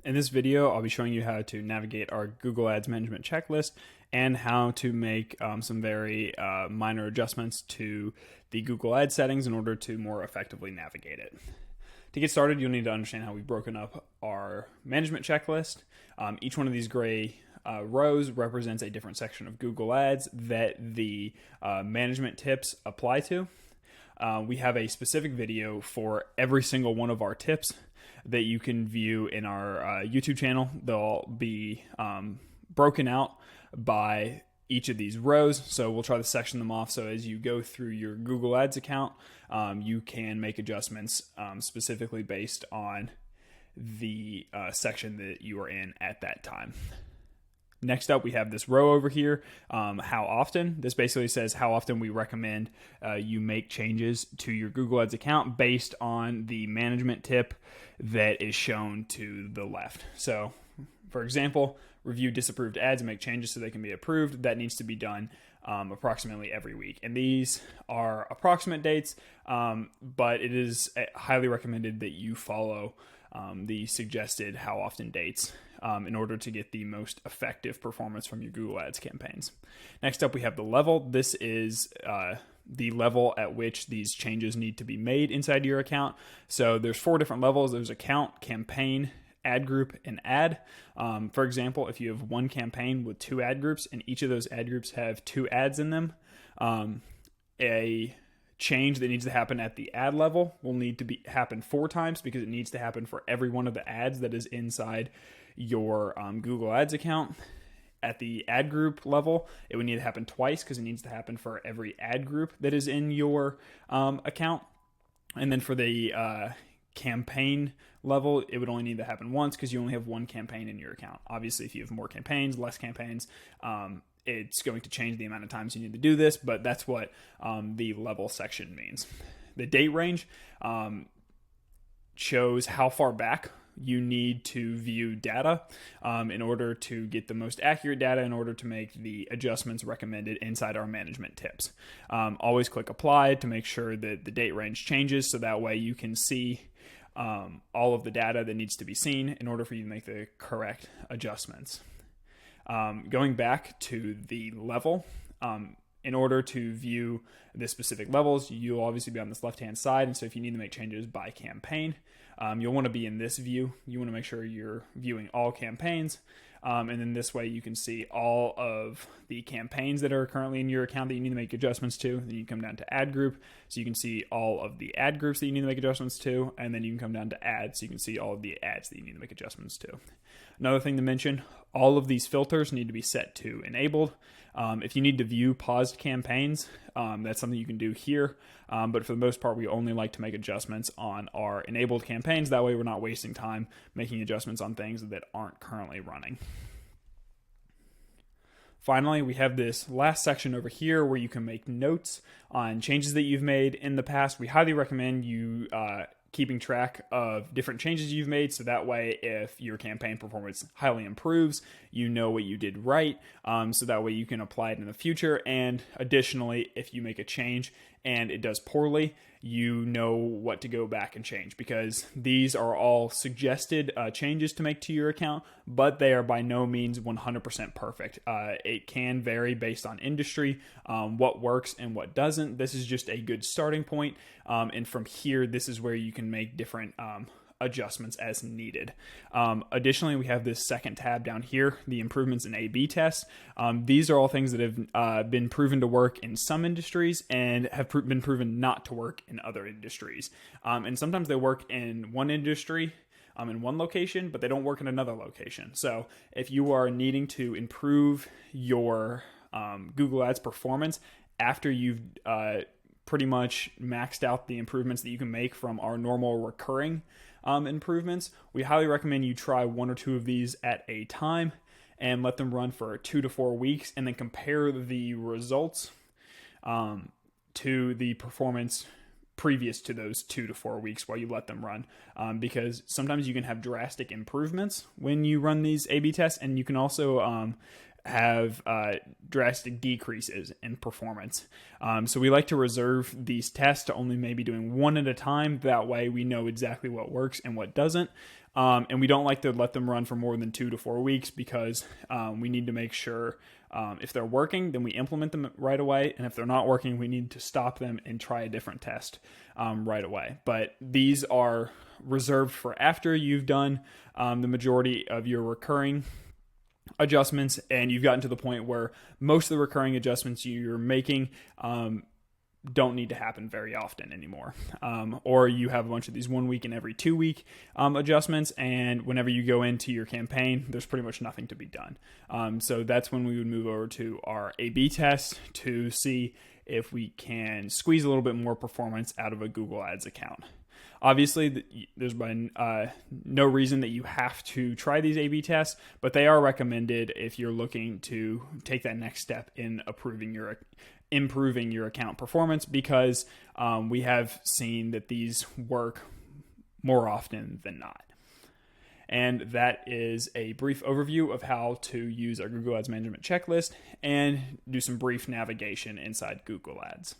In this video, I'll be showing you how to navigate our Google Ads management checklist and how to make some very minor adjustments to the Google Ads settings in order to more effectively navigate it. To get started, you'll need to understand how we've broken up our management checklist. Each one of these gray rows represents a different section of Google Ads that the management tips apply to. We have a specific video for every single one of our tips that you can view in our YouTube channel. They'll be broken out by each of these rows. So we'll try to section them off. So as you go through your Google Ads account, you can make adjustments specifically based on the section that you are in at that time. Next up, we have this row over here, how often. This basically says how often we recommend you make changes to your Google Ads account based on the management tip that is shown to the left. So, for example, review disapproved ads and make changes so they can be approved. That needs to be done approximately every week. And these are approximate dates, but it is highly recommended that you follow the suggested how often dates in order to get the most effective performance from your Google Ads campaigns. Next up, we have the level. This is the level at which these changes need to be made inside your account. So there's 4 different levels. There's account, campaign, ad group, and ad. For example, if you have one campaign with 2 ad groups and each of those ad groups have 2 ads in them, a change that needs to happen at the ad level will need to happen 4 times because it needs to happen for every one of the ads that is inside your Google Ads account. At the ad group level, it would need to happen twice because it needs to happen for every ad group that is in your account. And then for the campaign level, it would only need to happen once because you only have one campaign in your account. Obviously, if you have more campaigns, less campaigns, it's going to change the amount of times you need to do this, but that's what the level section means. The date range shows how far back you need to view data in order to get the most accurate data in order to make the adjustments recommended inside our management tips. Always click apply to make sure that the date range changes so that way you can see all of the data that needs to be seen in order for you to make the correct adjustments. Going back to the level, in order to view the specific levels, you'll obviously be on this left-hand side. And so if you need to make changes by campaign, you'll want to be in this view. You want to make sure you're viewing all campaigns. And then this way you can see all of the campaigns that are currently in your account that you need to make adjustments to. Then you come down to ad group. So you can see all of the ad groups that you need to make adjustments to. And then you can come down to ads. So you can see all of the ads that you need to make adjustments to. Another thing to mention, all of these filters need to be set to enabled. If you need to view paused campaigns, that's something you can do here. But for the most part, we only like to make adjustments on our enabled campaigns. That way we're not wasting time making adjustments on things that aren't currently running. Finally, we have this last section over here where you can make notes on changes that you've made in the past. We highly recommend you keeping track of different changes you've made so that way if your campaign performance highly improves, you know what you did right, so that way you can apply it in the future. And additionally, if you make a change and it does poorly, you know what to go back and change, because these are all suggested changes to make to your account, but they are by no means 100% perfect. It can vary based on industry, what works and what doesn't. This is just a good starting point, and from here, this is where you can make different adjustments as needed. Additionally, we have this second tab down here, the improvements in A/B tests. These are all things that have been proven to work in some industries and have been proven not to work in other industries. And sometimes they work in one industry in one location, but they don't work in another location. So if you are needing to improve your Google Ads performance after you've pretty much maxed out the improvements that you can make from our normal recurring improvements, we highly recommend you try 1 or 2 of these at a time and let them run for 2 to 4 weeks and then compare the results to the performance previous to those 2 to 4 weeks while you let them run, because sometimes you can have drastic improvements when you run these A/B tests, and you can also have drastic decreases in performance. So we like to reserve these tests to only maybe doing one at a time. That way we know exactly what works and what doesn't. And we don't like to let them run for more than 2 to 4 weeks because we need to make sure if they're working, then we implement them right away. And if they're not working, we need to stop them and try a different test right away. But these are reserved for after you've done the majority of your recurring adjustments and you've gotten to the point where most of the recurring adjustments you're making don't need to happen very often anymore. Or you have a bunch of these 1 week and every 2 week adjustments, and whenever you go into your campaign, there's pretty much nothing to be done. So that's when we would move over to our A/B test to see if we can squeeze a little bit more performance out of a Google Ads account. Obviously, there's been no reason that you have to try these A/B tests, but they are recommended if you're looking to take that next step in improving your account performance, because we have seen that these work more often than not. And that is a brief overview of how to use our Google Ads management checklist and do some brief navigation inside Google Ads.